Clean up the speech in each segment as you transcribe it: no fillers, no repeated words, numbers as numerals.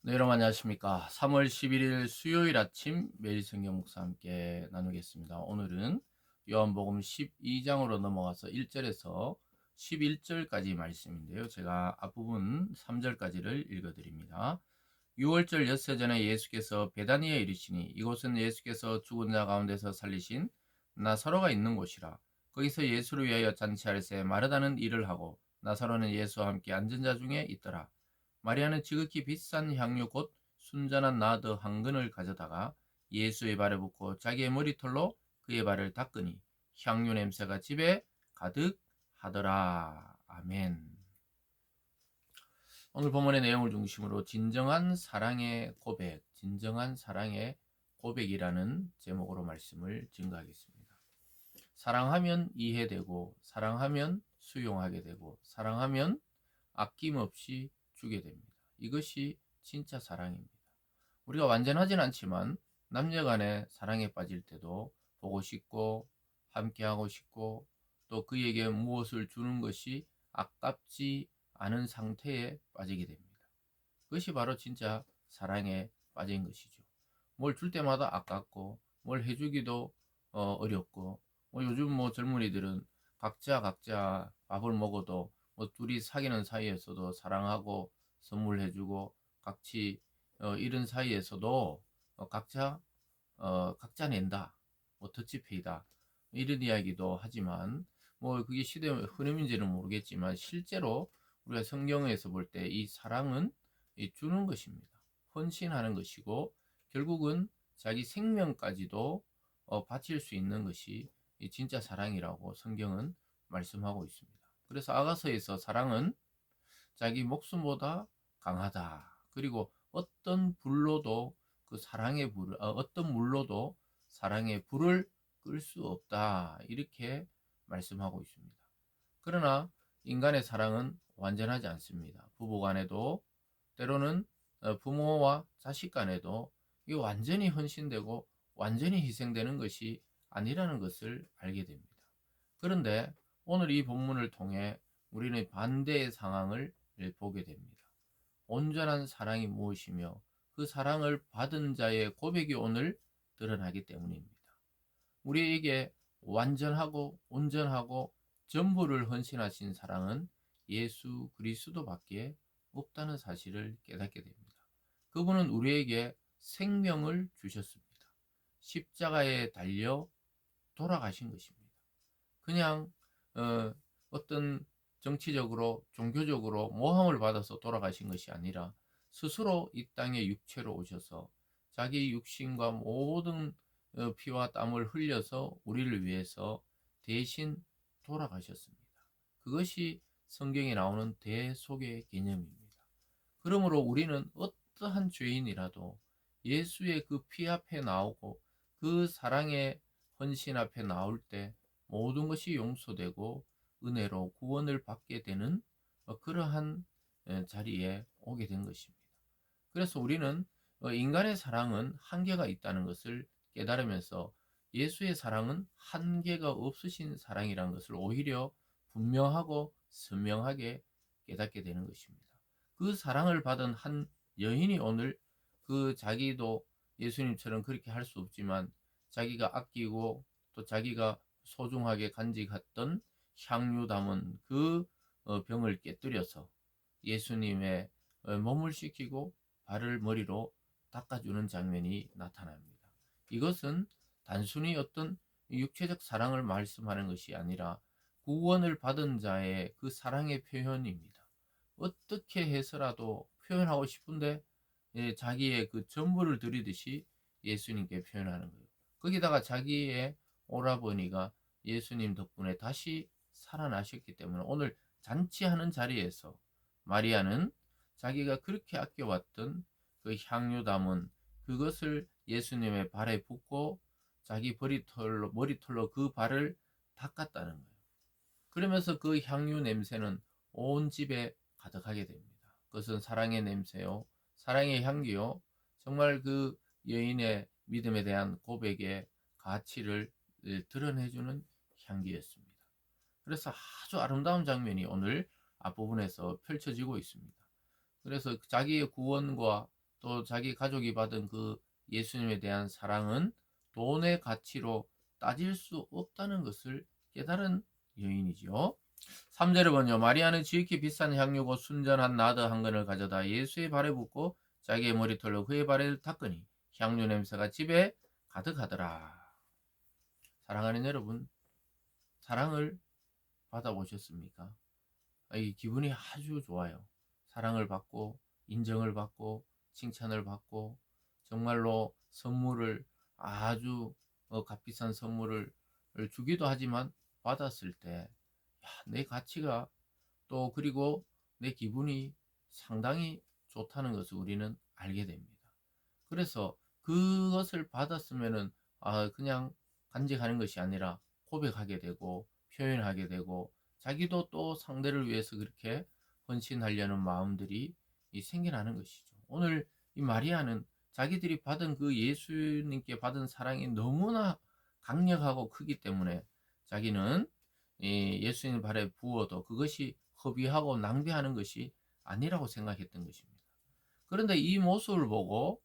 네, 여러분 안녕하십니까. 3월 11일 수요일 아침 매일 성경 묵상 함께 나누겠습니다. 오늘은 요한복음 12장으로 넘어가서 1절에서 11절까지 말씀인데요. 제가 앞부분 3절까지를 읽어드립니다. 6월절 엿새 전에 예수께서 베다니에 이르시니 이곳은 예수께서 죽은 자 가운데서 살리신 나사로가 있는 곳이라. 거기서 예수를 위하여 잔치할새 마르다는 일을 하고 나사로는 예수와 함께 앉은 자 중에 있더라. 마리아는 지극히 비싼 향유 곧 순전한 나드 한 근을 가져다가 예수의 발에 붓고 자기의 머리털로 그의 발을 닦으니 향유 냄새가 집에 가득하더라. 아멘. 오늘 본문의 내용을 중심으로 진정한 사랑의 고백, 진정한 사랑의 고백이라는 제목으로 말씀을 증거하겠습니다. 사랑하면 이해되고, 사랑하면 수용하게 되고, 사랑하면 아낌없이 주게 됩니다. 이것이 진짜 사랑입니다. 우리가 완전하진 않지만 남녀간의 사랑에 빠질 때도 보고 싶고 함께하고 싶고 또 그에게 무엇을 주는 것이 아깝지 않은 상태에 빠지게 됩니다. 그것이 바로 진짜 사랑에 빠진 것이죠. 뭘 줄 때마다 아깝고 뭘 해주기도 어렵고 요즘 젊은이들은 각자 밥을 먹어도 둘이 사귀는 사이에서도 사랑하고 선물해주고 같이 이런 사이에서도 각자 낸다, 더치페이다 이런 이야기도 하지만 그게 시대의 흐름인지는 모르겠지만 실제로 우리가 성경에서 볼 때 이 사랑은 주는 것입니다. 헌신하는 것이고 결국은 자기 생명까지도 바칠 수 있는 것이 진짜 사랑이라고 성경은 말씀하고 있습니다. 그래서 아가서에서 사랑은 자기 목숨보다 강하다. 그리고 어떤 불로도 어떤 물로도 사랑의 불을 끌 수 없다. 이렇게 말씀하고 있습니다. 그러나 인간의 사랑은 완전하지 않습니다. 부부 간에도 때로는 부모와 자식 간에도 이 완전히 헌신되고 완전히 희생되는 것이 아니라는 것을 알게 됩니다. 그런데 오늘 이 본문을 통해 우리는 반대의 상황을 보게 됩니다. 온전한 사랑이 무엇이며 그 사랑을 받은 자의 고백이 오늘 드러나기 때문입니다. 우리에게 완전하고 온전하고 전부를 헌신하신 사랑은 예수 그리스도밖에 없다는 사실을 깨닫게 됩니다. 그분은 우리에게 생명을 주셨습니다. 십자가에 달려 돌아가신 것입니다. 그냥 어떤 정치적으로 종교적으로 모함을 받아서 돌아가신 것이 아니라 스스로 이 땅에 육체로 오셔서 자기 육신과 모든 피와 땀을 흘려서 우리를 위해서 대신 돌아가셨습니다. 그것이 성경에 나오는 대속의 개념입니다. 그러므로 우리는 어떠한 죄인이라도 예수의 그 피 앞에 나오고 그 사랑의 헌신 앞에 나올 때 모든 것이 용서되고 은혜로 구원을 받게 되는 그러한 자리에 오게 된 것입니다. 그래서 우리는 인간의 사랑은 한계가 있다는 것을 깨달으면서 예수의 사랑은 한계가 없으신 사랑이라는 것을 오히려 분명하고 선명하게 깨닫게 되는 것입니다. 그 사랑을 받은 한 여인이 오늘 자기도 예수님처럼 그렇게 할 수 없지만 자기가 아끼고 또 자기가 소중하게 간직했던 향유 담은 그 병을 깨뜨려서 예수님의 몸을 씻기고 발을 머리로 닦아주는 장면이 나타납니다. 이것은 단순히 어떤 육체적 사랑을 말씀하는 것이 아니라 구원을 받은 자의 그 사랑의 표현입니다. 어떻게 해서라도 표현하고 싶은데 자기의 그 전부를 드리듯이 예수님께 표현하는 거예요. 거기다가 자기의 오라버니가 예수님 덕분에 다시 살아나셨기 때문에 오늘 잔치하는 자리에서 마리아는 자기가 그렇게 아껴왔던 그 향유 담은 그것을 예수님의 발에 붓고 자기 머리털로 그 발을 닦았다는 거예요. 그러면서 그 향유 냄새는 온 집에 가득하게 됩니다. 그것은 사랑의 냄새요, 사랑의 향기요, 정말 그 여인의 믿음에 대한 고백의 가치를 드러내주는 향기였습니다. 그래서 아주 아름다운 장면이 오늘 앞부분에서 펼쳐지고 있습니다. 그래서 자기의 구원과 또 자기 가족이 받은 그 예수님에 대한 사랑은 돈의 가치로 따질 수 없다는 것을 깨달은 여인이지요. 3절을 보면 마리아는 지극히 비싼 향유고 순전한 나드 한 근을 가져다 예수의 발에 붓고 자기의 머리털로 그의 발을 닦으니 향유 냄새가 집에 가득하더라. 사랑하는 여러분, 사랑을 받아보셨습니까? 이 기분이 아주 좋아요. 사랑을 받고 인정을 받고 칭찬을 받고 정말로 선물을 아주 값비싼 선물을 주기도 하지만 받았을 때 내 가치가 또 그리고 내 기분이 상당히 좋다는 것을 우리는 알게 됩니다. 그래서 그것을 받았으면은 그냥 간직하는 것이 아니라 고백하게 되고 표현하게 되고 자기도 또 상대를 위해서 그렇게 헌신하려는 마음들이 생겨나는 것이죠. 오늘 이 마리아는 자기들이 받은 그 예수님께 받은 사랑이 너무나 강력하고 크기 때문에 자기는 예수님 발에 부어도 그것이 허비하고 낭비하는 것이 아니라고 생각했던 것입니다. 그런데 이 모습을 보고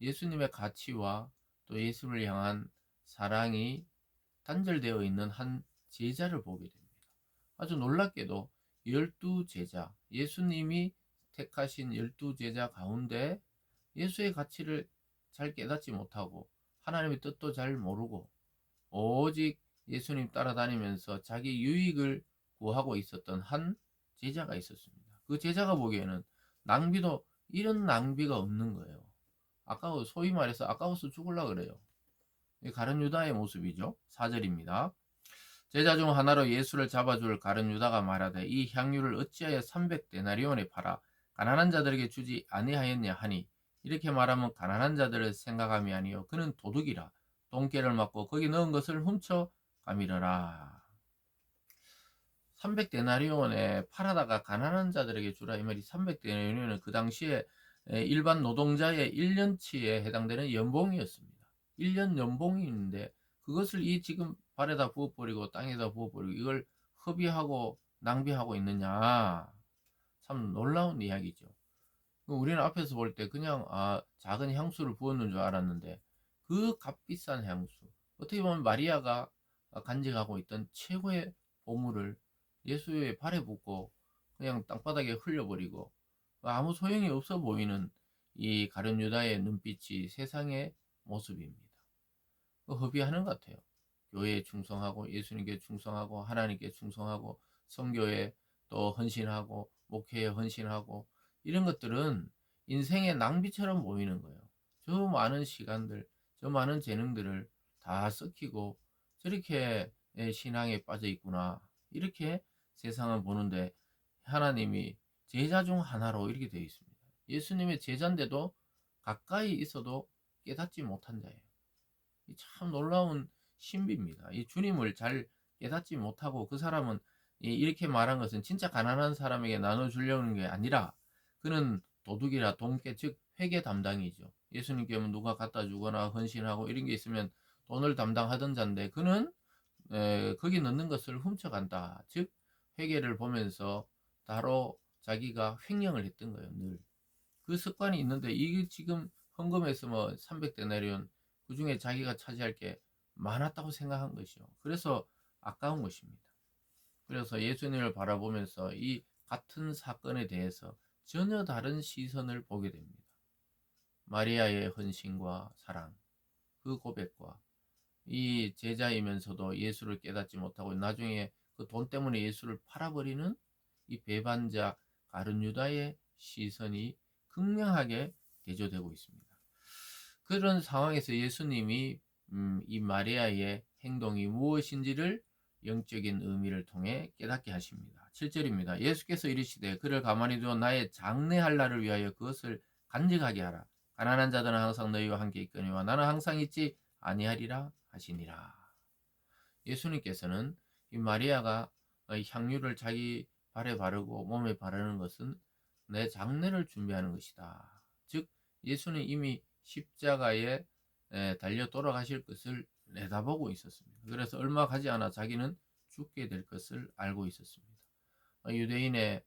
예수님의 가치와 또 예수를 향한 사랑이 단절되어 있는 한 제자를 보게 됩니다. 아주 놀랍게도 12제자, 예수님이 택하신 12제자 가운데 예수의 가치를 잘 깨닫지 못하고 하나님의 뜻도 잘 모르고 오직 예수님 따라다니면서 자기 유익을 구하고 있었던 한 제자가 있었습니다. 그 제자가 보기에는 낭비도 이런 낭비가 없는 거예요. 소위 말해서 아까워서 죽을라 그래요. 가룟 유다의 모습이죠. 4절입니다. 제자 중 하나로 예수를 잡아줄 가룟 유다가 말하되 이 향유를 어찌하여 300데나리온에 팔아 가난한 자들에게 주지 아니하였냐 하니 이렇게 말하면 가난한 자들을 생각함이 아니요 그는 도둑이라 돈깨를 맞고 거기 넣은 것을 훔쳐 가미르라. 300데나리온에 팔아다가 가난한 자들에게 주라 이 말이 300데나리온은 그 당시에 일반 노동자의 1년치에 해당되는 연봉이었습니다. 1년 연봉인데 그것을 이 지금 발에다 부어버리고 땅에다 부어버리고 이걸 허비하고 낭비하고 있느냐. 참 놀라운 이야기죠. 우리는 앞에서 볼 때 그냥 작은 향수를 부었는 줄 알았는데 그 값비싼 향수, 어떻게 보면 마리아가 간직하고 있던 최고의 보물을 예수의 발에 붓고 그냥 땅바닥에 흘려버리고 아무 소용이 없어 보이는 이 가룟 유다의 눈빛이 세상의 모습입니다. 허비하는 것 같아요. 교회에 충성하고 예수님께 충성하고 하나님께 충성하고 선교에 또 헌신하고 목회에 헌신하고 이런 것들은 인생의 낭비처럼 보이는 거예요. 저 많은 시간들, 저 많은 재능들을 다 썩히고 저렇게 신앙에 빠져 있구나. 이렇게 세상을 보는데 하나님이 제자 중 하나로 이렇게 되어 있습니다. 예수님의 제자인데도 가까이 있어도 깨닫지 못한 자예요. 참 놀라운 신비입니다. 이 주님을 잘 깨닫지 못하고 그 사람은 이렇게 말한 것은 진짜 가난한 사람에게 나눠주려는 게 아니라 그는 도둑이라 돈깨 즉 회계 담당이죠. 예수님께 누가 갖다 주거나 헌신하고 이런 게 있으면 돈을 담당하던 자인데 그는 거기 넣는 것을 훔쳐간다. 즉 회계를 보면서 바로 자기가 횡령을 했던 거예요. 늘. 그 습관이 있는데 이게 지금 헌금에서 뭐 300데나리온 그 중에 자기가 차지할 게 많았다고 생각한 것이요. 그래서 아까운 것입니다. 그래서 예수님을 바라보면서 이 같은 사건에 대해서 전혀 다른 시선을 보게 됩니다. 마리아의 헌신과 사랑, 그 고백과 이 제자이면서도 예수를 깨닫지 못하고 나중에 그 돈 때문에 예수를 팔아버리는 이 배반자 가룟 유다의 시선이 극명하게 대조되고 있습니다. 그런 상황에서 예수님이 이 마리아의 행동이 무엇인지를 영적인 의미를 통해 깨닫게 하십니다. 7절입니다. 예수께서 이르시되 그를 가만히 두어 나의 장래할 날을 위하여 그것을 간직하게 하라. 가난한 자들은 항상 너희와 함께 있거니와 나는 항상 있지 아니하리라 하시니라. 예수님께서는 이 마리아가 향유를 자기 발에 바르고 몸에 바르는 것은 내 장래를 준비하는 것이다. 즉 예수는 이미 십자가에 달려 돌아가실 것을 내다보고 있었습니다. 그래서 얼마 가지 않아 자기는 죽게 될 것을 알고 있었습니다. 유대인의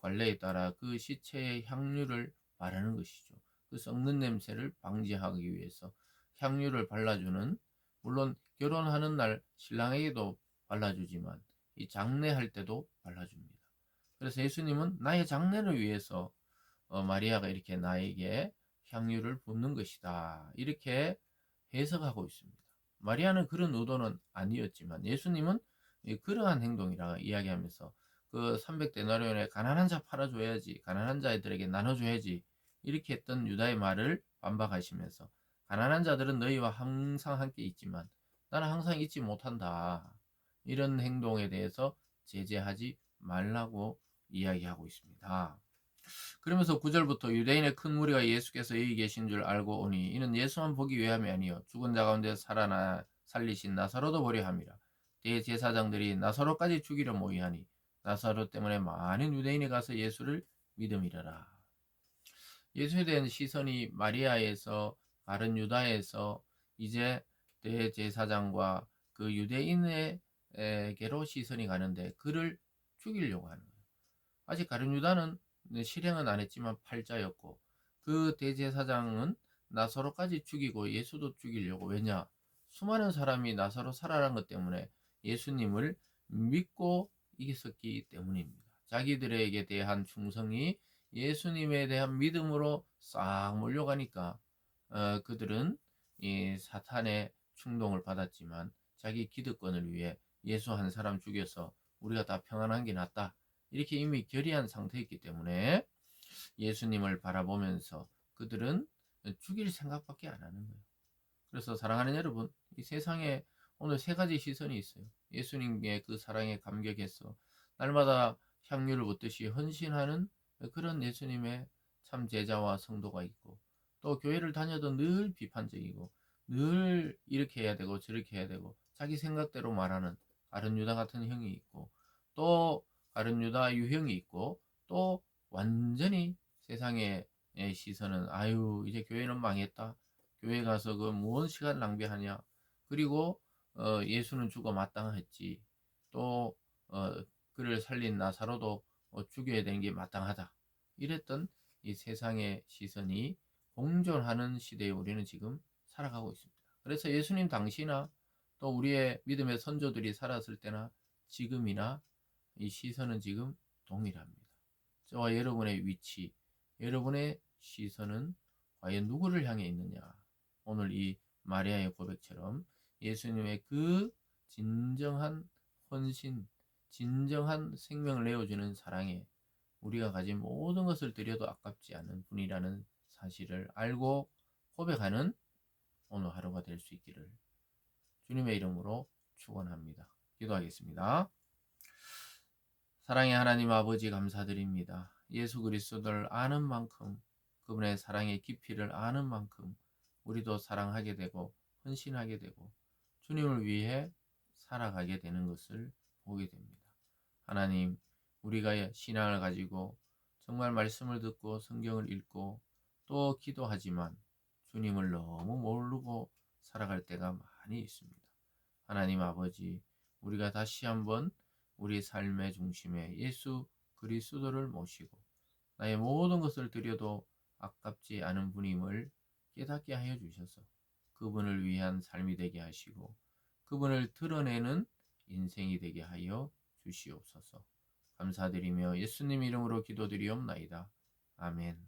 관례에 따라 그 시체의 향유를 바르는 것이죠. 그 썩는 냄새를 방지하기 위해서 향유를 발라주는, 물론 결혼하는 날 신랑에게도 발라주지만 이 장례할 때도 발라줍니다. 그래서 예수님은 나의 장례를 위해서 마리아가 이렇게 나에게 향유를 붓는 것이다, 이렇게 해석하고 있습니다. 마리아는 그런 의도는 아니었지만 예수님은 그러한 행동이라 이야기하면서 그 300데나리온에 가난한 자 팔아줘야지, 가난한 자들에게 나눠줘야지, 이렇게 했던 유다의 말을 반박하시면서 가난한 자들은 너희와 항상 함께 있지만 나는 항상 있지 못한다, 이런 행동에 대해서 제재하지 말라고 이야기하고 있습니다. 그러면서 9절부터 유대인의 큰 무리가 예수께서 여기 계신 줄 알고 오니 이는 예수만 보기 위함이 아니요 죽은 자 가운데 살아나 살리신 나사로도 보려 함이라. 대제사장들이 나사로까지 죽이려 모이하니 나사로 때문에 많은 유대인이 가서 예수를 믿음이라라. 예수에 대한 시선이 마리아에서, 다른 유다에서 이제 대제사장과 그 유대인에게로 시선이 가는데 그를 죽이려고 하는 거예요. 아직 가룟 유다는 실행은 안 했지만 팔자였고, 그 대제사장은 나사로까지 죽이고 예수도 죽이려고. 왜냐? 수많은 사람이 나사로 살아난 것 때문에 예수님을 믿고 있었기 때문입니다. 자기들에게 대한 충성이 예수님에 대한 믿음으로 싹 몰려가니까 그들은 이 사탄의 충동을 받았지만 자기 기득권을 위해 예수 한 사람 죽여서 우리가 다 평안한 게 낫다, 이렇게 이미 결의한 상태였기 때문에 예수님을 바라보면서 그들은 죽일 생각밖에 안 하는 거예요. 그래서 사랑하는 여러분, 이 세상에 오늘 세 가지 시선이 있어요. 예수님의 그 사랑에 감격해서 날마다 향유를 붓듯이 헌신하는 그런 예수님의 참 제자와 성도가 있고, 또 교회를 다녀도 늘 비판적이고 늘 이렇게 해야 되고 저렇게 해야 되고 자기 생각대로 말하는 가룟 유다 같은 형이 있고, 또 가룟 유다 유형이 있고, 또 완전히 세상의 시선은 아유 이제 교회는 망했다, 교회 가서 그 무언 시간 낭비하냐, 그리고 예수는 죽어 마땅했지, 또 그를 살린 나사로도 죽여야 되는 게 마땅하다, 이랬던 이 세상의 시선이 공존하는 시대에 우리는 지금 살아가고 있습니다. 그래서 예수님 당시나 또 우리의 믿음의 선조들이 살았을 때나 지금이나 이 시선은 지금 동일합니다. 저와 여러분의 위치, 여러분의 시선은 과연 누구를 향해 있느냐? 오늘 이 마리아의 고백처럼 예수님의 그 진정한 헌신, 진정한 생명을 내어주는 사랑에 우리가 가진 모든 것을 드려도 아깝지 않은 분이라는 사실을 알고 고백하는 오늘 하루가 될 수 있기를 주님의 이름으로 축원합니다. 기도하겠습니다. 사랑의 하나님 아버지, 감사드립니다. 예수 그리스도를 아는 만큼, 그분의 사랑의 깊이를 아는 만큼 우리도 사랑하게 되고 헌신하게 되고 주님을 위해 살아가게 되는 것을 보게 됩니다. 하나님, 우리가 신앙을 가지고 정말 말씀을 듣고 성경을 읽고 또 기도하지만 주님을 너무 모르고 살아갈 때가 많이 있습니다. 하나님 아버지, 우리가 다시 한번 우리 삶의 중심에 예수 그리스도를 모시고 나의 모든 것을 드려도 아깝지 않은 분임을 깨닫게 하여 주셔서 그분을 위한 삶이 되게 하시고 그분을 드러내는 인생이 되게 하여 주시옵소서. 감사드리며 예수님 이름으로 기도드리옵나이다. 아멘.